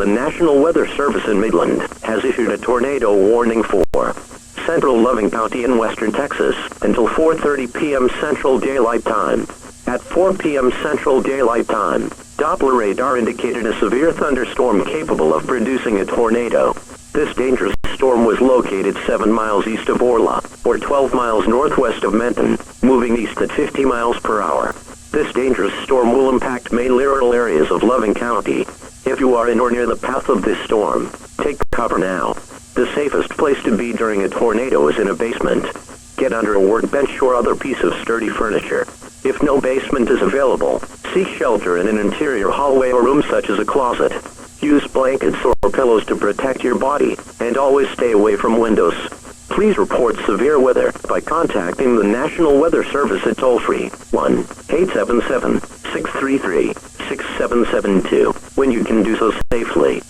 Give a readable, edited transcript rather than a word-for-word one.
The National Weather Service in Midland has issued a tornado warning for central Loving County in western Texas until 4:30 p.m. Central Daylight Time. At 4 p.m. Central Daylight Time, Doppler radar indicated a severe thunderstorm capable of producing a tornado. This dangerous storm was located 7 miles east of Orla, or 12 miles northwest of Mentone, moving east at 50 miles per hour. This dangerous storm will impact mainly rural areas of Loving County. If you are in or near the path of this storm, take cover now. The safest place to be during a tornado is in a basement. Get under a workbench or other piece of sturdy furniture. If no basement is available, seek shelter in an interior hallway or room such as a closet. Use blankets or pillows to protect your body, and always stay away from windows. Please report severe weather by contacting the National Weather Service at toll-free 1-877-633-6772 when you can do so safely.